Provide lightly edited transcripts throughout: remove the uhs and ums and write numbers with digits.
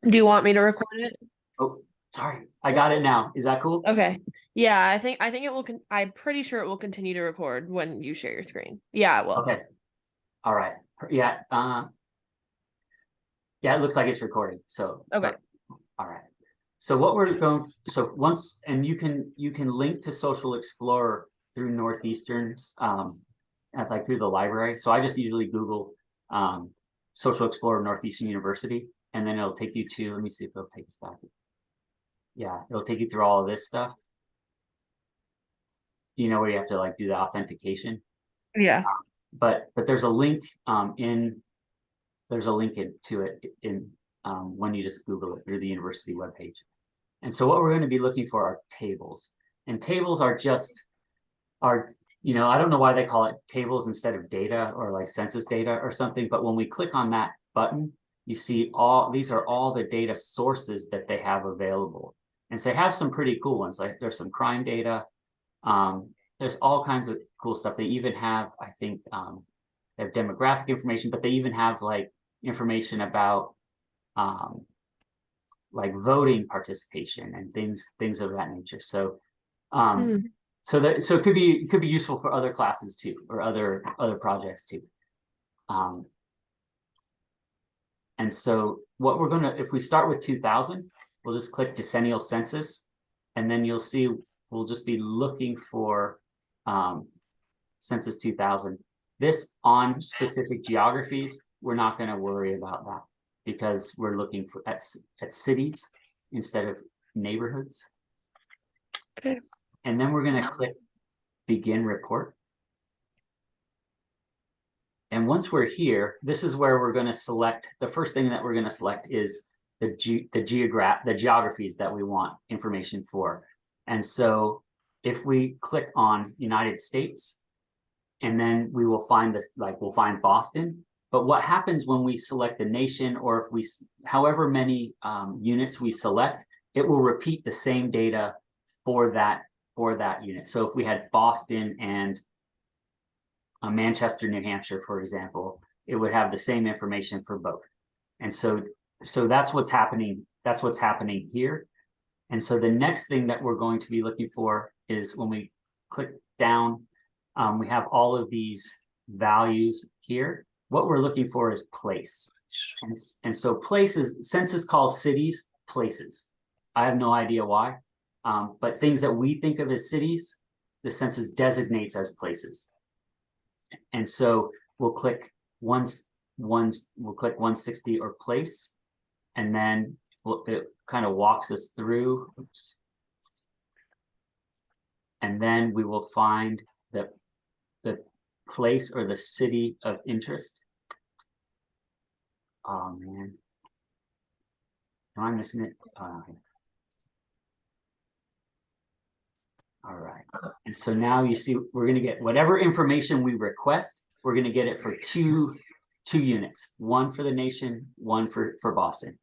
Do you want me to record it? Oh, sorry. I got it now. Is that cool? Okay. Yeah, I think it will I'm pretty sure it will continue to record when you share your screen. Yeah, it will. Okay. All right. Yeah. Yeah, it looks like it's recording. So Okay. perfect. All right. So what we're going so once and you can link to Social Explorer through Northeastern's at like through the library. So I just usually Google Social Explorer Northeastern University, and then it'll take you to, let me see if it'll take us back. Yeah, it'll take you through all of this stuff. Where you have to like do the authentication. Yeah. But there's a link there's a link to it in when you just Google it through the university webpage. And so what we're going to be looking for are tables. And tables are just I don't know why they call it tables instead of data or like census data or something, but when we click on that button, you see these are all the data sources that they have available. And so they have some pretty cool ones. Like there's some crime data. There's all kinds of cool stuff. They even have, I think, they have demographic information, but they even have like information about um, like voting participation and things of that nature. So um, Hmm. so it could be useful for other classes too, or other projects too. Um, and so what we're gonna, if we start with 2000, we'll just click decennial census, and then you'll see we'll just be looking for um, census 2000. This on specific geographies, we're not going to worry about that because we're looking at cities instead of neighborhoods. Okay. And then we're going to click begin report. And once we're here, this is where we're going to select, the first thing that we're going to select is the geographies that we want information for. And so if we click on United States, and then we will find this, like we'll find Boston. But what happens when we select a nation, or if we, however many units we select, it will repeat the same data for that unit. So if we had Boston and Manchester, New Hampshire, for example, it would have the same information for both. And so that's what's happening. That's what's happening here. And so the next thing that we're going to be looking for is when we click down, we have all of these values here. What we're looking for is place. And so places, census calls cities places. I have no idea why, but things that we think of as cities, the census designates as places. And so we'll click we'll click 160 or place, and then it kind of walks us through. Oops. And then we will find the place or the city of interest. Oh man, am I missing it? All right. And so now you see we're going to get whatever information we request. We're going to get it for two units, one for the nation, one for Boston.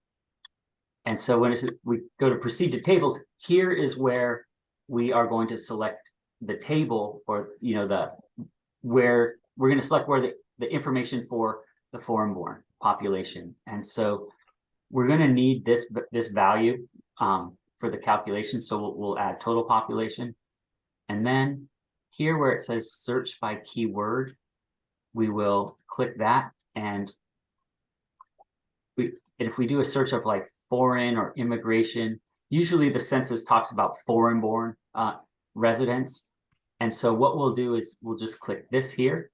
And so when we go to proceed to tables, here is where we are going to select the table, or where we're going to select where the information for the foreign-born population. And so we're going to need this value for the calculation. So we'll add total population. And then here where it says search by keyword, we will click that. And if we do a search of like foreign or immigration, usually the census talks about foreign-born residents. And so what we'll do is we'll just click this here,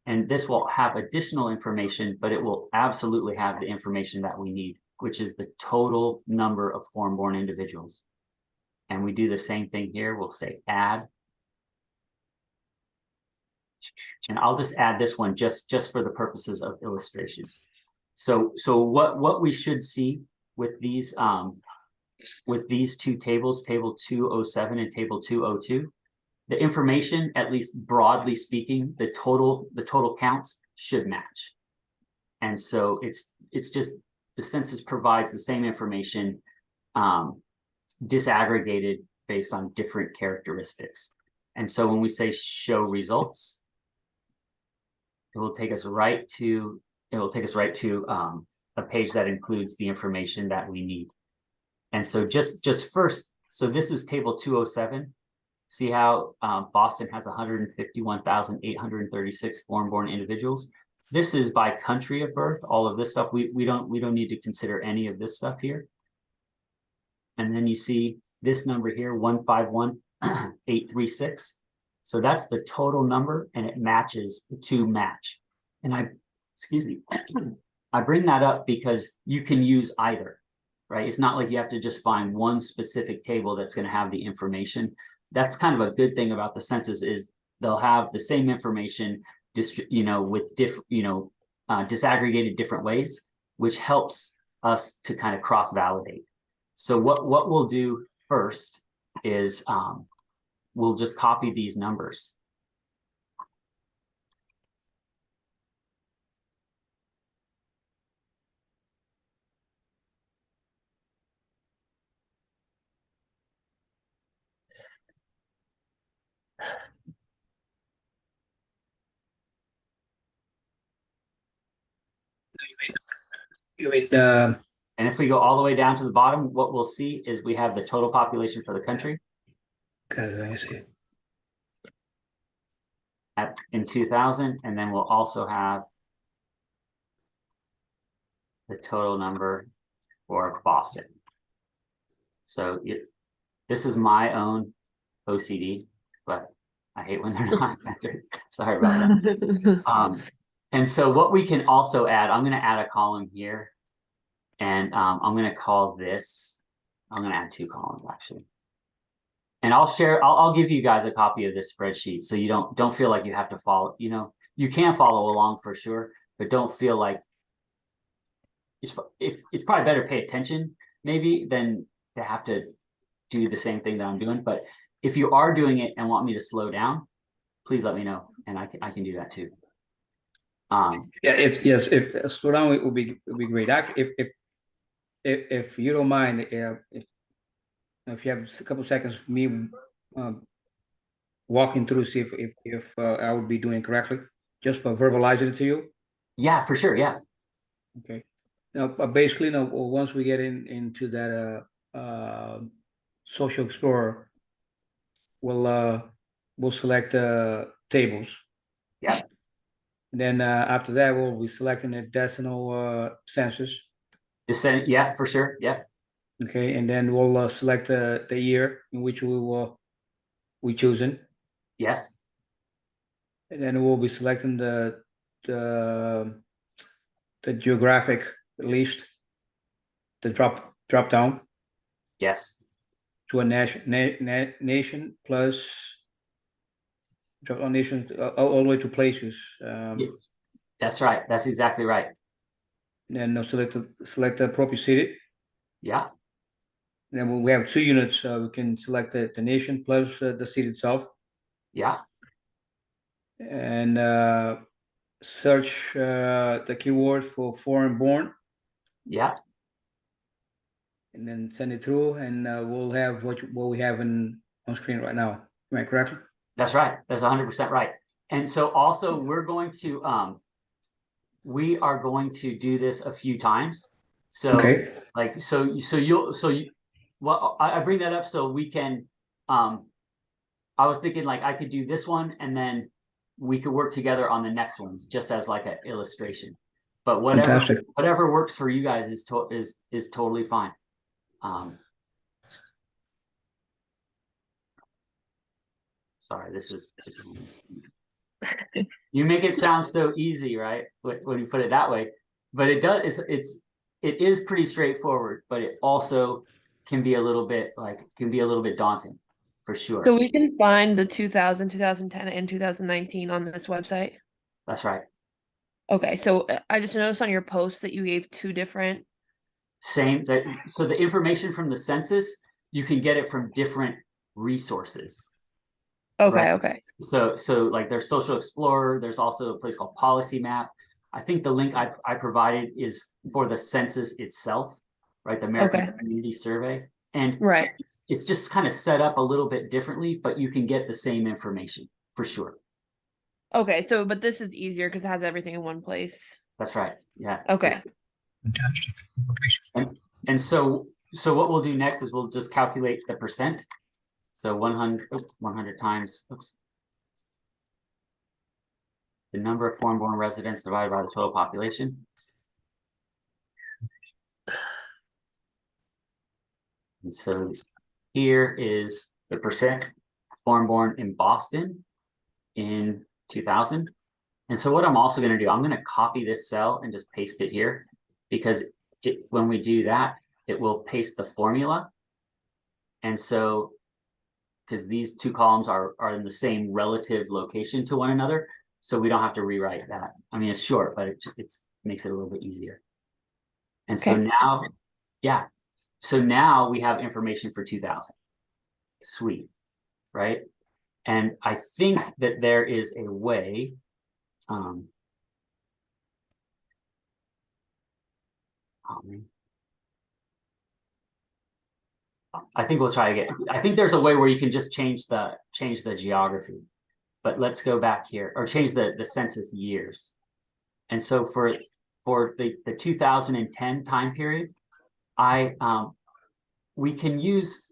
and this will have additional information, but it will absolutely have the information that we need, which is the total number of foreign-born individuals. And we do the same thing here. We'll say add. And I'll just add this one just for the purposes of illustration. So what we should see with these two tables, table 207 and table 202, the information, at least broadly speaking, the total counts should match. And so it's just the census provides the same information disaggregated based on different characteristics. And so when we say show results, it will take us right to a page that includes the information that we need. And so just first, so this is table 207. See how Boston has 151,836 foreign-born individuals. This is by country of birth. All of this stuff we don't need to consider any of this stuff here. And then you see this number here, 151,836. So that's the total number, and it matches the two match. And excuse me, I bring that up because you can use either, right? It's not like you have to just find one specific table that's going to have the information. That's kind of a good thing about the census is they'll have the same information, with different, disaggregated different ways, which helps us to kind of cross-validate. So what we'll do first is we'll just copy these numbers. You mean And if we go all the way down to the bottom, what we'll see is we have the total population for the country I see. in 2000, and then we'll also have the total number for Boston. So this is my own OCD, but I hate when they're not centered. Sorry about that. And so what we can also add, I'm going to add a column here, and I'm going to call this, I'm going to add two columns actually. And I'll give you guys a copy of this spreadsheet so you don't feel like you have to follow, you can follow along for sure, but don't feel like it's probably better to pay attention maybe than to have to do the same thing that I'm doing. But if you are doing it and want me to slow down, please let me know, and I can do that too. If slow down, it would be great. If you don't mind, if you have a couple of seconds, me walking through, see if I would be doing correctly, just by verbalizing it to you. Yeah, for sure. Yeah. Okay. Now, basically, once we get into that Social Explorer, we'll select tables. Yeah. And then after that, we'll be selecting the decimal census. Descent. Yeah, for sure. Yeah. Okay, and then we'll select the year in which we chosen. Yes. And then we'll be selecting the geographic, at least the drop down. Yes. To a nation plus drop down nation all the way to places. Yes. That's right. That's exactly right. And select the appropriate city. Yeah. And then when we have 2 units, we can select the nation plus the city itself. Yeah. And search the keyword for foreign born. Yeah. And then send it through, and we'll have what we have on screen right now. Am I correct? That's right. That's 100% right. And so also we are going to do this a few times. So okay. Well, I bring that up so we can, I was thinking like I could do this one and then we could work together on the next ones just as like an illustration, but whatever works for you guys is totally fine. Sorry, this is you make it sound so easy, right? When you put it that way, but it is pretty straightforward, but it also can be a little bit daunting for sure. So we can find the 2000, 2010, and 2019 on this website. That's right. Okay, so I just noticed on your post that you gave 2 different. So the information from the census, you can get it from different resources. Okay, right? okay. So like there's Social Explorer. There's also a place called Policy Map. I think the link I provided is for the census itself, right? The American Community Survey. And right. It's just kind of set up a little bit differently, but you can get the same information for sure. Okay, so but this is easier because it has everything in one place. That's right. Yeah. Okay. Fantastic. And so what we'll do next is we'll just calculate the percent. So 100 times, the number of foreign-born residents divided by the total population. And so here is the percent foreign-born in Boston in 2000. And so what I'm also going to do, I'm going to copy this cell and just paste it here, because when we do that, it will paste the formula. And so, because these two columns are in the same relative location to one another, so we don't have to rewrite that. I mean, it's short, but it makes it a little bit easier. And so Okay. now, yeah, so now we have information for 2000. Sweet, right? And I think that there is a way, I think we'll try again. I think there's a way where you can just change the geography, but let's go back here, or change the census years. And so for the 2010 time period, we can use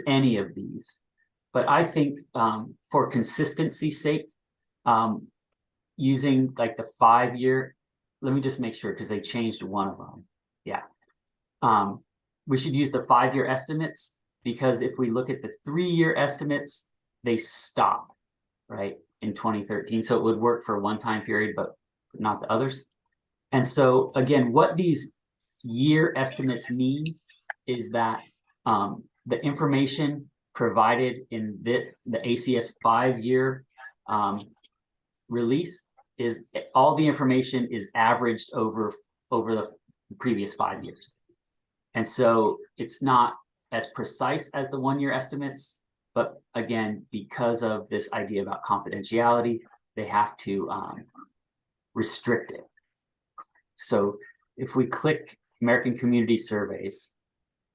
any of these, but I think for consistency's sake, using like the 5-year, let me just make sure, because they changed one of them. Yeah. We should use the 5-year estimates, because if we look at the 3-year estimates, they stop right in 2013. So it would work for one time period, but not the others. And so again, what these year estimates mean is that the information provided in the ACS 5-year release is all the information is averaged over the previous 5 years. And so it's not as precise as the 1-year estimates, but again, because of this idea about confidentiality, they have to restrict it. So if we click American Community Surveys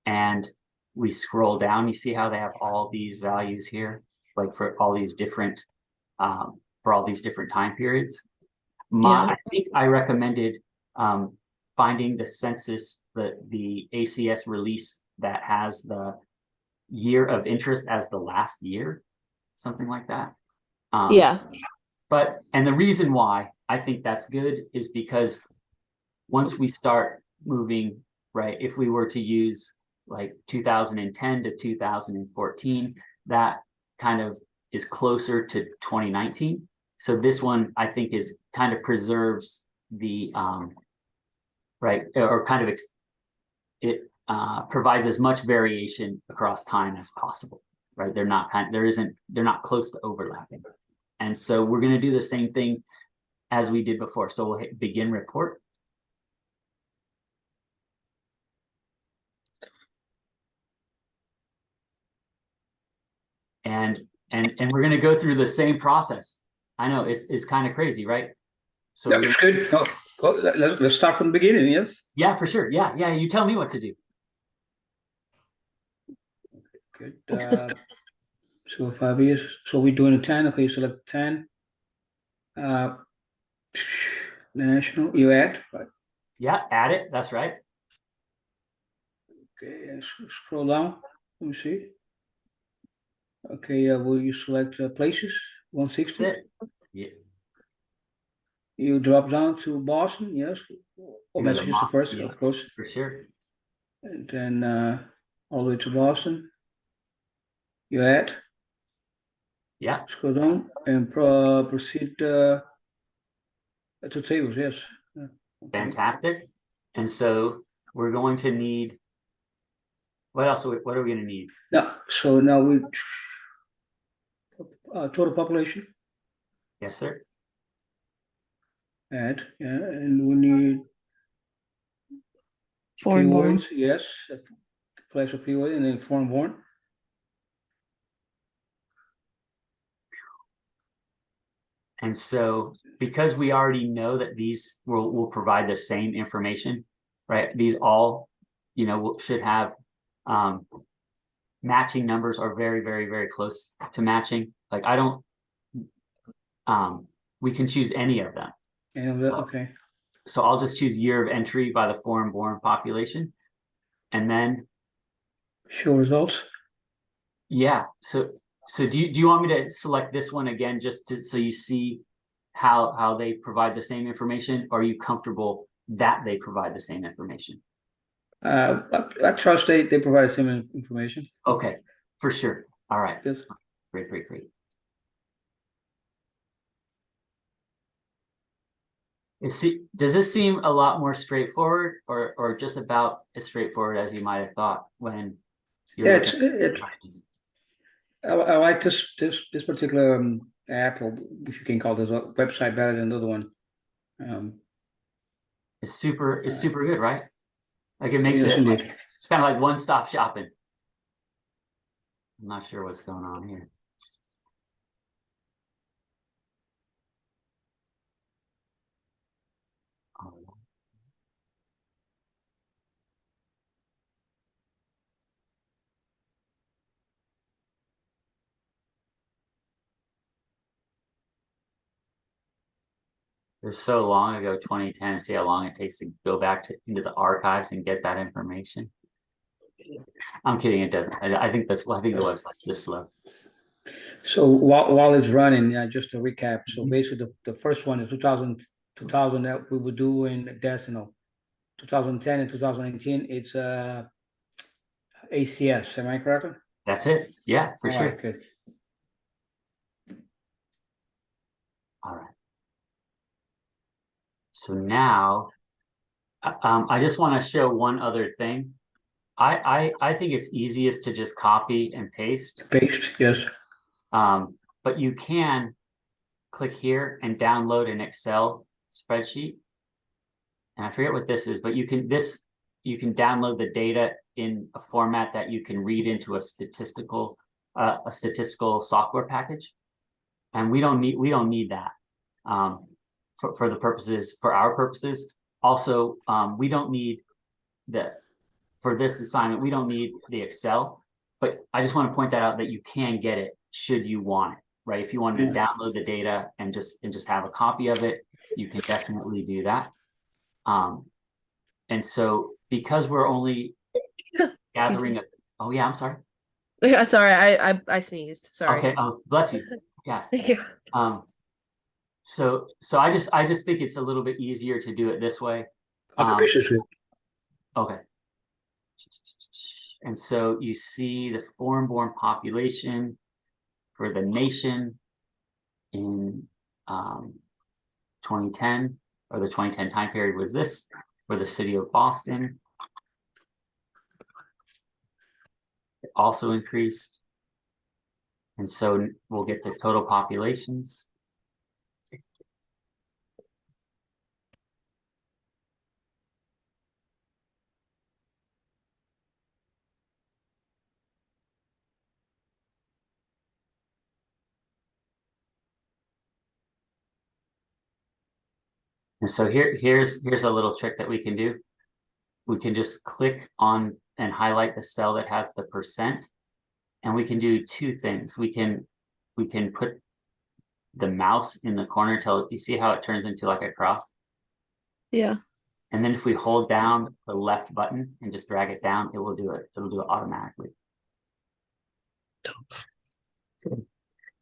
and we scroll down, you see how they have all these values here, like for all these different time periods. I think I recommended finding the census, the ACS release that has the year of interest as the last year, something like that. And the reason why I think that's good is because once we start moving, right, if we were to use like 2010 to 2014, that kind of is closer to 2019. So this one, I think, is kind of preserves the right, or kind of it provides as much variation across time as possible, right? They're not close to overlapping. And so we're going to do the same thing as we did before. So we'll hit begin report. And we're going to go through the same process. I know it's kind of crazy, right? So yeah, it's good. Let's start from the beginning. Yes. Yeah, for sure. Yeah. You tell me what to do. Good. So 5 years. So we're doing a 10. Okay, select 10. National. You add. Right. Yeah, add it. That's right. Okay. Scroll down. Let me see. Okay. Will you select places? 160. Yeah. You drop down to Boston. Yes. Massachusetts first, yeah, of course. For sure. And then all the way to Boston. You add. Yeah. Scroll down and proceed to tables. Yes. Okay. Fantastic. And so we're going to need, what else? What are we going to need? Now, so now we total population. Yes, sir. Add, yeah, and we need Foreign born. keywords. Yes, place of keyword and then foreign born. And so because we already know that these will provide the same information, right? These all, should have matching numbers are very, very, very close to matching. Like we can choose any of them. And okay. so I'll just choose year of entry by the foreign-born population. And then, Show results. yeah, so do you want me to select this one again, just so you see how they provide the same information? Or are you comfortable that they provide the same information? I trust they provide the same information. Okay, for sure. All right. Yes. Great. Does this seem a lot more straightforward, or just about as straightforward as you might have thought when you're Yeah, looking at it's instructions? I like this particular app, or if you can call this a website, better than the other one. It's super good, right? Like it makes Yes, it indeed. it's kind of like one-stop shopping. I'm not sure what's going on here. Oh. It was so long ago, 2010. See how long it takes to go back into the archives and get that information. I'm kidding. It doesn't. I think the website's just slow. So while it's running, just to recap. So basically, the first one is 2000 that we would do in Decimal. 2010 and 2019, it's ACS. Am I correct? That's it. Yeah, for All sure. right, good. All right. So now, I just want to show one other thing. I think it's easiest to just copy and paste. Paste, yes. But you can click here and download an Excel spreadsheet. And I forget what this is, but you can download the data in a format that you can read into a statistical software package. And we don't need that for our purposes. Also, we don't need for this assignment, we don't need the Excel, but I just want to point that out that you can get it should you want it, right? If you wanted to download the data and just have a copy of it, you can definitely do that. And so because we're only gathering oh yeah, I'm sorry. Yeah, sorry, I sneezed. Sorry. Okay, bless you. Yeah. Thank you. So I just think it's a little bit easier to do it this way. Okay. And so you see the foreign-born population for the nation in 2010, or the 2010 time period was this, for the city of Boston. It also increased. And so we'll get the total populations. And so here's a little trick that we can do. We can just click on and highlight the cell that has the percent, and we can do two things. We can put the mouse in the corner till you see how it turns into like a cross. Yeah. And then if we hold down the left button and just drag it down, it will do it. It'll do it automatically.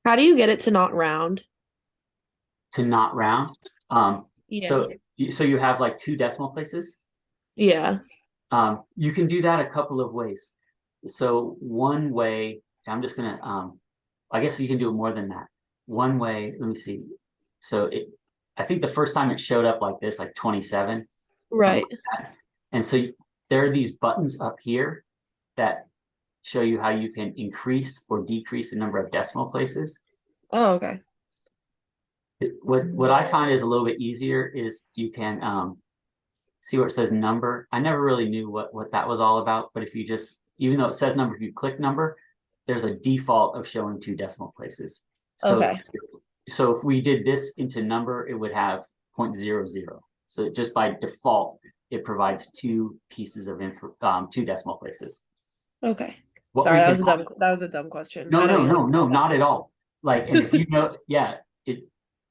How do you get it to not round? To not round. Yeah. So you have like two decimal places. Yeah. You can do that a couple of ways. So one way, I'm just gonna I guess you can do it more than that. One way, let me see. So I think the first time it showed up like this, like 27. Right. Like and so there are these buttons up here that show you how you can increase or decrease the number of decimal places. Oh, okay. What I find is a little bit easier is you can see where it says number. I never really knew what that was all about, but if you just, even though it says number, if you click number, there's a default of showing two decimal places. So, Okay. So if we did this into number, it would have 0.00. So just by default, it provides two pieces of two decimal places. Okay. What Sorry, we that can- was a dumb question. No, I know no, you no, said- no, not at all. Like, and if you know, yeah,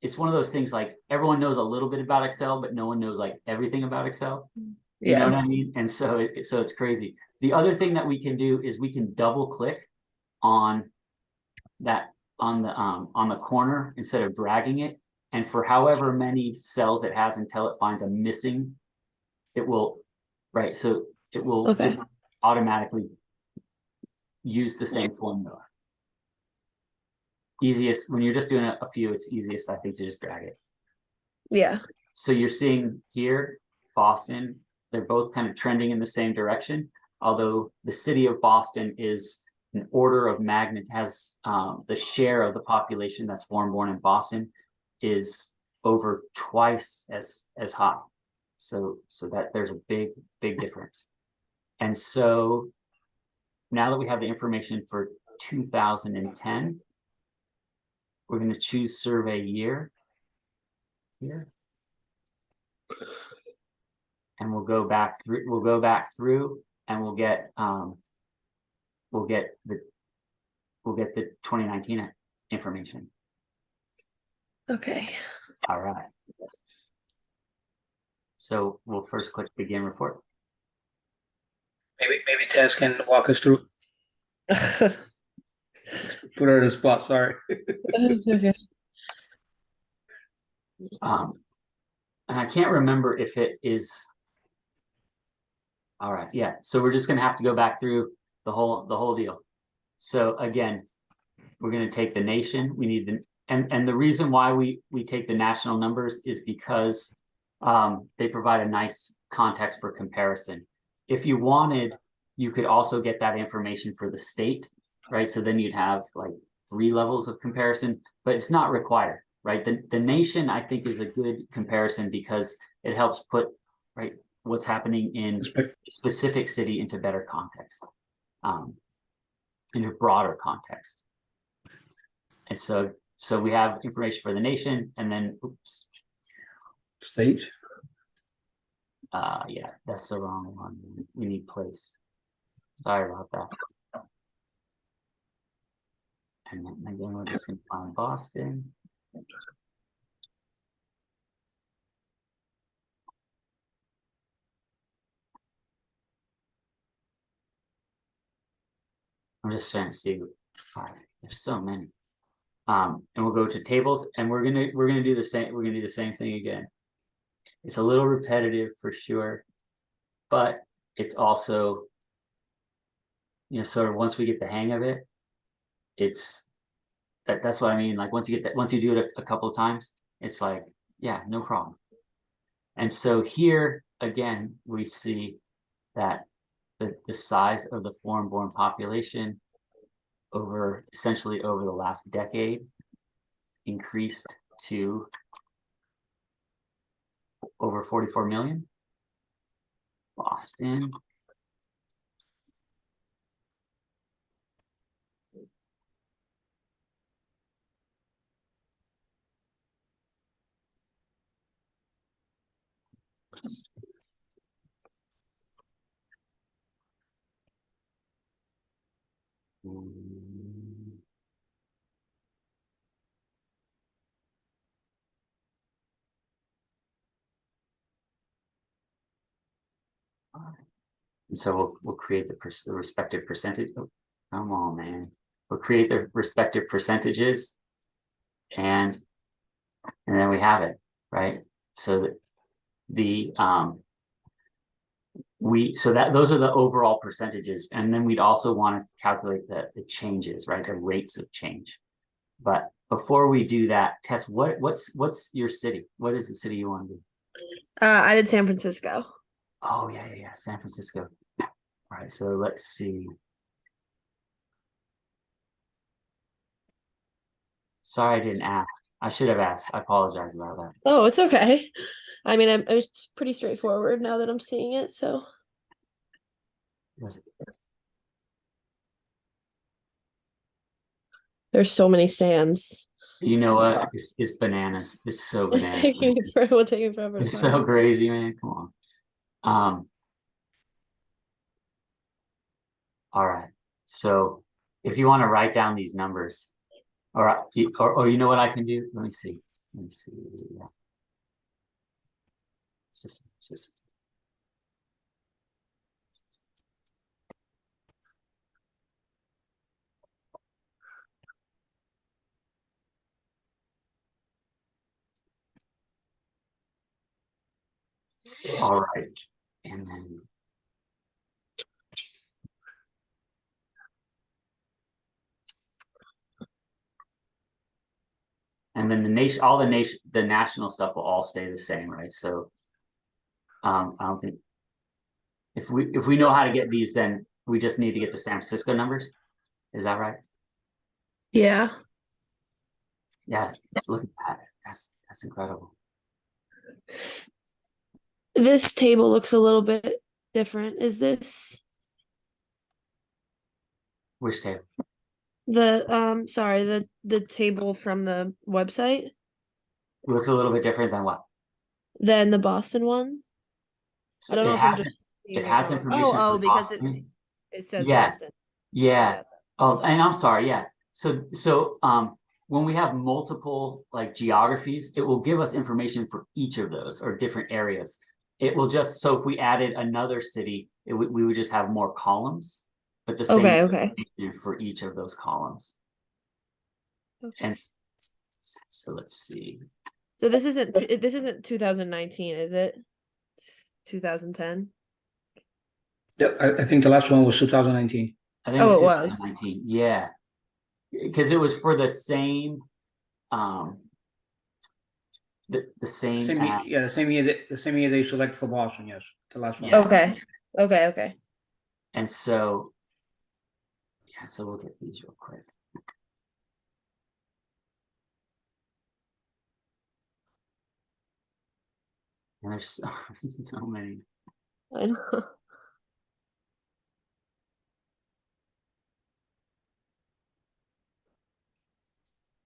it's one of those things like everyone knows a little bit about Excel, but no one knows like everything about Excel. You know what I mean? And so it's crazy. The other thing that we can do is we can double click on that on the corner instead of dragging it. And for however many cells it has until it finds a missing, it will, right? So it will Okay. automatically use the same formula. Easiest when you're just doing a few, it's easiest, I think, to just drag it. Yeah. So you're seeing here, Boston, they're both kind of trending in the same direction, although the city of Boston is an order of magnitude, has the share of the population that's foreign-born in Boston is over twice as high. So that there's a big difference. And so now that we have the information for 2010, we're going to choose survey year here. And we'll go back through and we'll get the 2019 information. Okay. All right. So we'll first click begin report. Maybe Tess can walk us through. Put her in the spot. Sorry. That's okay. And I can't remember if it is. All right, yeah. So we're just gonna have to go back through the whole deal. So again, we're gonna take the nation. We need the and the reason why we take the national numbers is because they provide a nice context for comparison. If you wanted, you could also get that information for the state, right? So then you'd have like 3 levels of comparison, but it's not required, right? The nation, I think, is a good comparison because it helps put, right, what's happening in a specific city into better context, into broader context. And so we have information for the nation, and then oops. State. Yeah, that's the wrong one. We need place. Sorry about that. And then again, we're just gonna find Boston. I'm just trying to see. There's so many. And we'll go to tables, and we're gonna do the same. We're gonna do the same thing again. It's a little repetitive for sure, but it's also, sort of once we get the hang of it, it's that's what I mean. Like once you do it a couple of times, it's like, yeah, no problem. And so here again, we see that the size of the foreign-born population essentially over the last decade increased to over 44 million. Boston. And so we'll create the respective percentage. Oh, come on, man. We'll create the respective percentages, and then we have it, right? So that those are the overall percentages, and then we'd also want to calculate the changes, right? The rates of change. But before we do that, Tess, what's your city? What is the city you want to do? I did San Francisco. Oh yeah, San Francisco. All right, so let's see. Sorry, I didn't ask. I should have asked. I apologize about that. Oh, it's okay. I mean, it's pretty straightforward now that I'm seeing it, so. There's so many sands. You know what? It's bananas. It's so bananas. Will take me forever. It's so crazy, man. Come on. All right. So if you want to write down these numbers, or you know what I can do? Let me see. Let me see. It's just all right. And then the nation, all the nation, the national stuff will all stay the same, right? So I don't think if we know how to get these, then we just need to get the San Francisco numbers. Is that right? Yeah. Yeah, just look at that. That's incredible. This table looks a little bit different. Is this Which table? the table from the website It looks a little bit different than what? than the Boston one? So I don't know if I'm just it has information Oh, for because Boston. it says Yeah. Boston. Yeah. Oh, and I'm sorry. Yeah. So when we have multiple like geographies, it will give us information for each of those or different areas. It will just, so if we added another city, we would just have more columns, but the same Okay. description for each of those columns. Okay. And so let's see. So this isn't 2019, is it? It's 2010. Yeah, I think the last one was 2019. I think Oh, it it was. 2019. Yeah. Because it was for the same the same Same year, as, yeah, the same year they select for Boston, yes, the last one. Yeah. Okay. and so yeah, so we'll get these real quick. And there's so many. I know.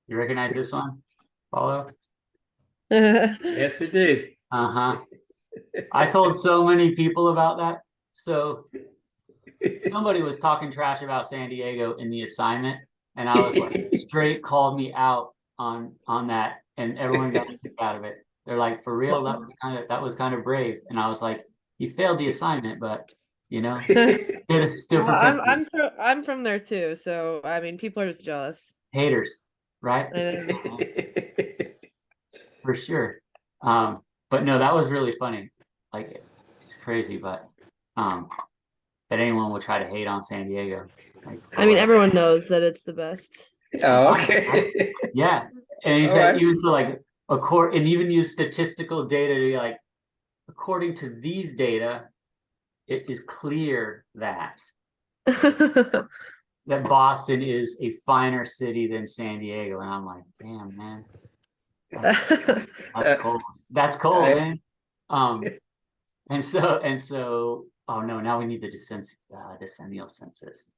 You recognize this one? Follow? Yes, it did. Uh-huh. I told so many people about that. So somebody was talking trash about San Diego in the assignment, and I was like, straight called me out on that, and everyone got a kick out of it. They're like, for real, that was kind of brave. And I was like, you failed the assignment, but you know, still Well, professional. I'm from there too, so I mean, people are just jealous. Haters, right? I know. For sure. But no, that was really funny. Like it's crazy, but that anyone would try to hate on San Diego. Like, I mean, everyone knows that it's the best. Oh, okay. yeah. And he All said right. even so like and even use statistical data to be like, according to these data, it is clear that Boston is a finer city than San Diego. And I'm like, damn, man. That's cold. That's cold, man. And so oh no, now we need the decennial census.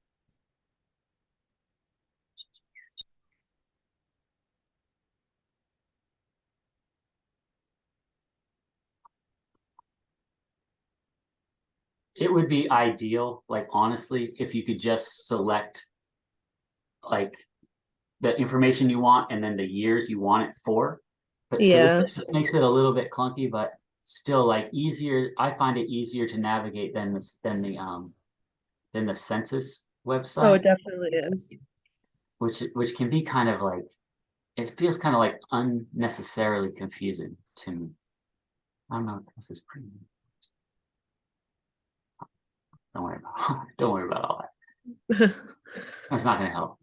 It would be ideal, like honestly, if you could just select like the information you want and then the years you want it for. But so this makes it a little bit clunky, but still like easier. I find it easier to navigate than the census website. Oh, it definitely is. Which can be kind of like, it feels kind of like unnecessarily confusing to me. I don't know. This is pretty. Don't worry about all that. It's not going to help.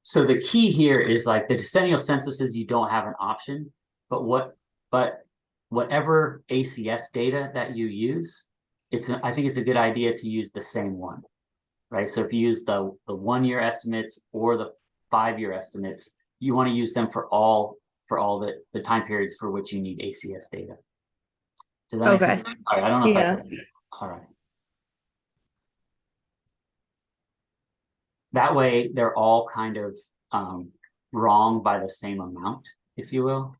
So the key here is like the decennial censuses, you don't have an option, but whatever ACS data that you use, I think it's a good idea to use the same one, right? So if you use the 1 year estimates or the 5 year estimates, you want to use them for all the time periods for which you need ACS data. Does that make sense? All right, I don't know if I said that. All right. That way they're all kind of wrong by the same amount, if you will.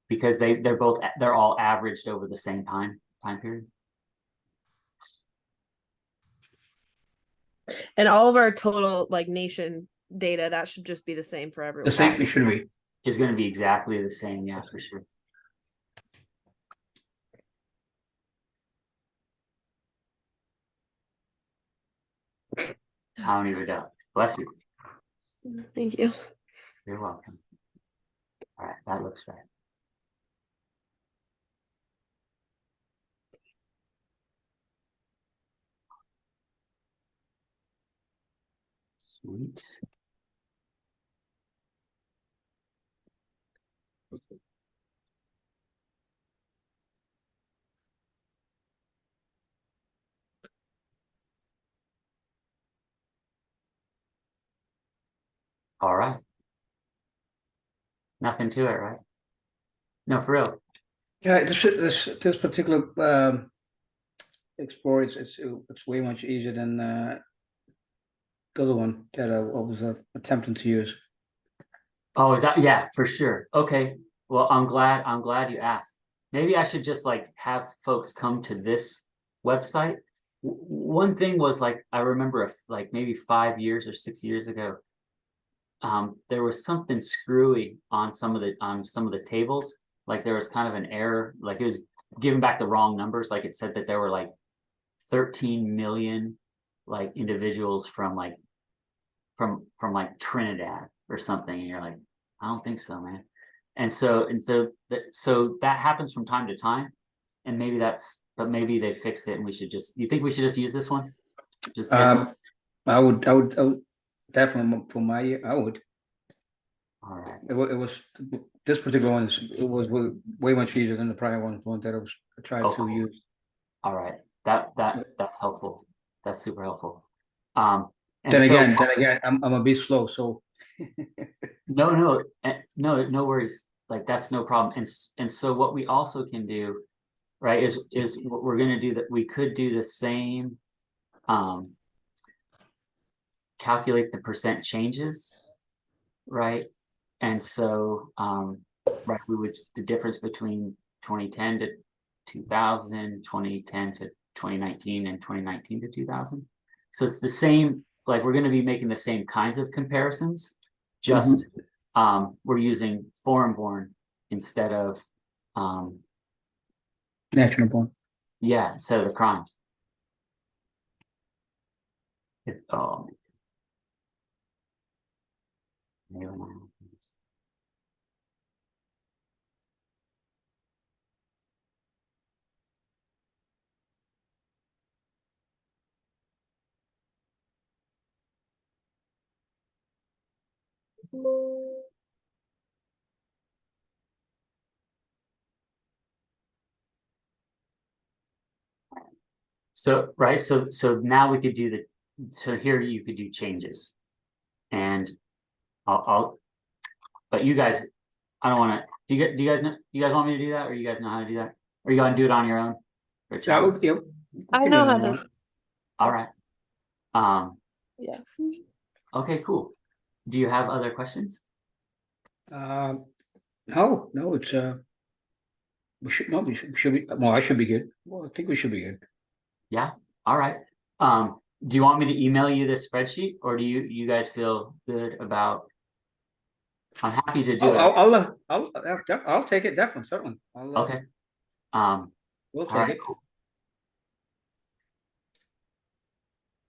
Because they're all averaged over the same time period. And all of our total like nation data, that should just be the same for The everyone. same, it should be. Is going to be exactly the same. Yeah, for sure. I don't even know. Bless you. Thank you. You're welcome. All right, that looks right. Sweet. All right. Nothing to it, right? No, for real. Yeah, this particular Explorer, it's way much easier than the other one that I was attempting to use. Oh, is that, yeah, for sure. Okay. Well, I'm glad you asked. Maybe I should just like have folks come to this website. One thing was like, I remember like maybe 5 years or 6 years ago, there was something screwy on some of the tables. Like there was kind of an error, like it was giving back the wrong numbers. Like it said that there were like 13 million like individuals from like Trinidad or something, and you're like, I don't think so, man. So that happens from time to time, and but maybe they fixed it, and you think we should just use this one? Just I would definitely I would. all right. It was this particular one was way much easier than the prior one that I tried to cool. use. All right. That's helpful. That's super helpful. And Then so again, I'm a bit slow, so no worries. Like that's no problem. And so what we also can do, right, is what we're going to do, that we could do the same, calculate the percent changes, right? And so right, the difference between 2010 to 2000, 2010 to 2019, and 2019 to 2000. So it's the same, like we're going to be making the same kinds of comparisons, just we're using foreign-born instead of national born. yeah, instead of the crimes. So right, so now we could do so here you could do changes, and but you guys, I don't want to. Do you guys know? You guys want me to do that, or you guys know how to do that? Or you gonna do it on your own? Yep. I know how to. All right. Yeah. Okay, cool. Do you have other questions? No, it's we should be, well, I should be good. Well, I think we should be good. Yeah. All right. Do you want me to email you this spreadsheet, or do you guys feel good about? I'm happy to do it. I'll take it, definitely, certainly. Okay. We'll all take right, it. cool.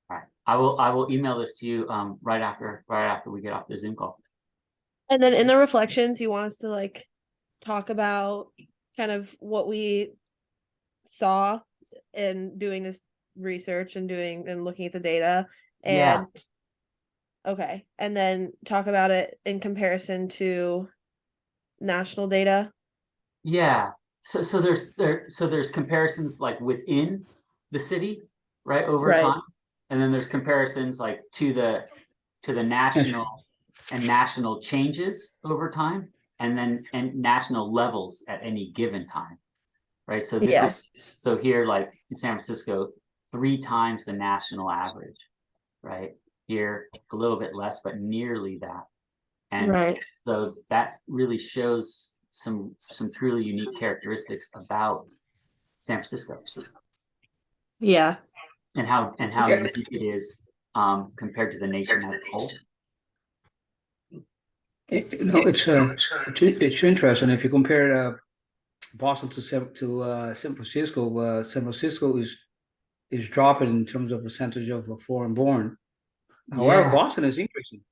All right. I will email this to you right after we get off the Zoom call. And then in the reflections, you want us to like talk about kind of what we saw in doing this research and looking at the data, and okay, and then talk about it in comparison to national data. Yeah. So there's comparisons like within the city, right, over time, and then there's comparisons like to the national changes over time, and national levels at any given time, right? So this is so here, like in San Francisco, 3 times the national average, right? Here a little bit less, but nearly that. And so that really shows some truly unique characteristics about San Francisco. Yeah. And how unique it is compared to the nation as a whole? No, it's interesting. If you compare Boston to San Francisco, San Francisco is dropping in terms of percentage of foreign born. However, Yeah. Boston is increasing.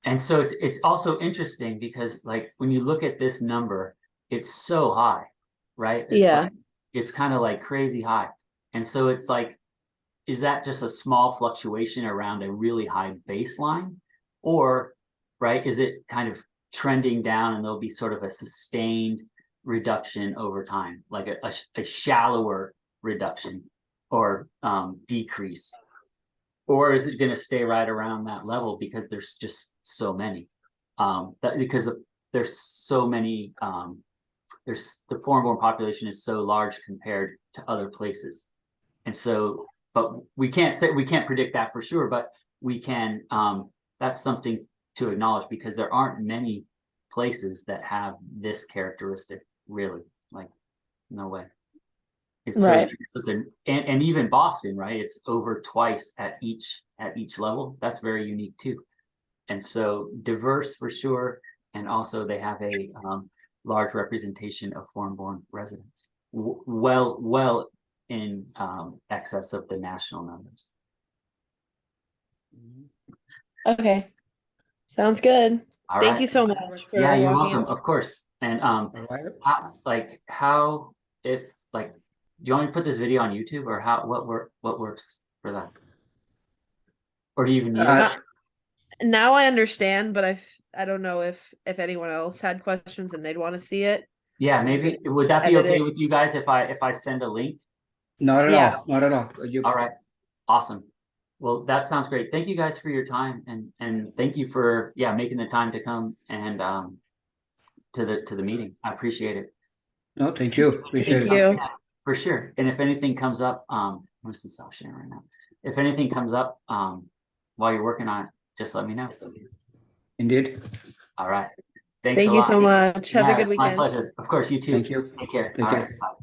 And so it's also interesting because like when you look at this number, it's so high, right? It's Yeah. like, it's kind of like crazy high. And so it's like, is that just a small fluctuation around a really high baseline? Or, right, is it kind of trending down and there'll be sort of a sustained reduction over time, like a shallower reduction or decrease? Or is it going to stay right around that level because there's just so many? There's so many, there's the foreign-born population is so large compared to other places, and so, but we can't predict that for sure, but we can. That's something to acknowledge because there aren't many places that have this characteristic. Really, like, no way. It's Right. and even Boston, right? It's over twice at each level. That's very unique too. And so diverse for sure. And also they have a large representation of foreign-born residents, well in excess of the national numbers. Okay. Sounds good. All Thank right. you so much for Yeah, you're walking welcome. Of course. And All right. do you want me to put this video on YouTube or what works for that? Or do you even need it? Uh, Now I understand, but I don't know if anyone else had questions and they'd want to see it. Yeah, maybe. Would that be edit okay it. with you guys if I send a link? Not at Yeah. all. Not at all. All right. Awesome. Well, that sounds great. Thank you guys for your time and thank you for making the time to come and to the meeting. I appreciate it. No, thank you. Appreciate Thank it. you. For sure. And if anything comes up, I'm gonna stop sharing right now. If anything comes up while you're working on it, just let me know. Indeed. All right. Thanks Thank a you lot. so much. Have a Yeah, good it's my weekend. pleasure. Of course, you too. Thank you. Take care. Take All care. right. Bye.